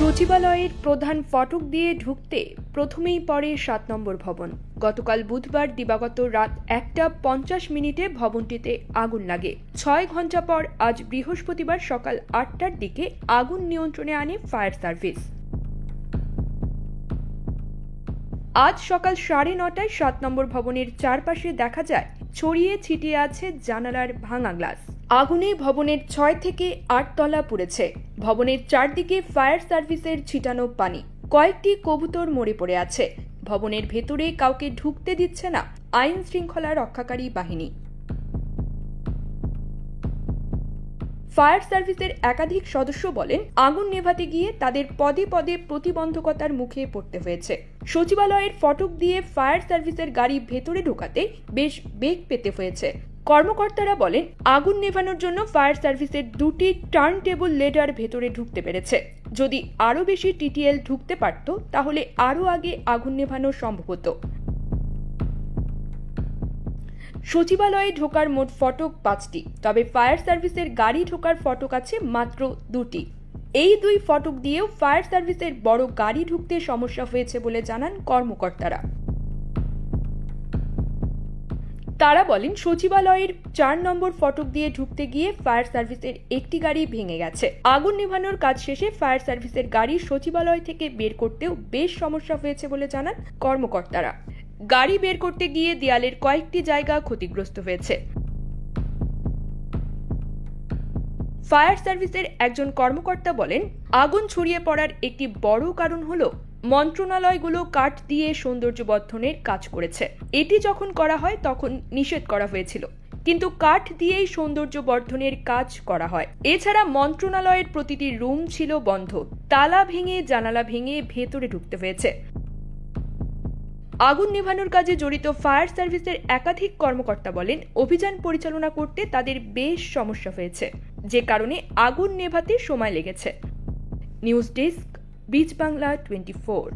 সচিবালয়ের প্রধান ফটক দিয়ে ঢুকতে প্রথমেই পড়ে ৭ নম্বর ভবন। গতকাল বুধবার দিবাগত রাত ১টা ৫০ ভবনটিতে আগুন লাগে। ৬ ঘণ্টা পর আজ বৃহস্পতিবার সকাল ৮টার দিকে আগুন নিয়ন্ত্রণে আনে ফায়ার সার্ভিস। আজ সকাল ৯:৩০টায় ৭ নম্বর ভবনের চারপাশে দেখা যায় ছড়িয়ে ছিটিয়ে আছে জানালার ভাঙা গ্লাস। আগুনে ভবনের ৬ থেকে ৮ তলা পুড়েছে। ভবনের চারদিকে ফায়ার সার্ভিসের ছিটানো পানি। কয়েকটি কবুতর মরে পড়ে আছে। ভবনের ভেতরে কাউকে ঢুকতে দিচ্ছে না আইন শৃঙ্খলা রক্ষাকারী বাহিনী। ফায়ার সার্ভিসের একাধিক সদস্য বলেন, আগুন নেভাতে গিয়ে তাদের পদে পদে প্রতিবন্ধকতার মুখে পড়তে হয়েছে। সচিবালয়ের ফটক দিয়ে ফায়ার সার্ভিসের গাড়ি ভেতরে ঢোকাতে বেশ বেগ পেতে হয়েছে। কর্মকর্তারা বলেন, আগুন নেভানোর জন্য ফায়ার সার্ভিসের 2টি টার্ন টেবল লেডার ভেতরে ঢুকতে পেরেছে। যদি আরও বেশি টিটিএল ঢুকতে পারত তাহলে আরও আগে আগুন নেভানো সম্ভব হতো। সচিবালয়ে ঢোকার মোট ফটক 5টি, তবে ফায়ার সার্ভিসের গাড়ি ঢোকার ফটক আছে মাত্র 2টি। এই 2 ফটক দিয়েও ফায়ার সার্ভিসের বড় গাড়ি ঢুকতে সমস্যা হয়েছে বলে জানান কর্মকর্তারা। তারা বলেন, সচিবালয়ের 4 নম্বর ফটক দিয়ে ঢুকতে গিয়ে ফায়ার সার্ভিসের একটি গাড়ি ভেঙে গেছে। আগুন নেভানোর কাজ শেষে ফায়ার সার্ভিসের গাড়ি সচিবালয় থেকে বের করতেও বেশ সমস্যা হয়েছে বলে জানান কর্মকর্তারা। গাড়ি বের করতে গিয়ে দেয়ালের কয়েকটি জায়গা ক্ষতিগ্রস্ত হয়েছে। ফায়ার সার্ভিসের একজন কর্মকর্তা বলেন, আগুন ছড়িয়ে পড়ার একটি বড় কারণ হলো মন্ত্রণালয়গুলো কাঠ দিয়ে সৌন্দর্য বর্ধনের কাজ করেছে। এটি যখন করা হয় তখন নিষেধ করা হয়েছিল, কিন্তু কাঠ দিয়েই সৌন্দর্য বর্ধনের কাজ করা হয়। এছাড়া মন্ত্রণালয়ের প্রতিটি রুম ছিল বন্ধ। তালা ভেঙে জানালা ভেঙে ভেতরে ঢুকতে হয়েছে। আগুন নেভানোর কাজে জড়িত ফায়ার সার্ভিসের একাধিক কর্মকর্তা বলেন, অভিযান পরিচালনা করতে তাদের বেশ সমস্যা হয়েছে, যে কারণে আগুন নেভাতে সময় লেগেছে। News desk, beach Bangla 24।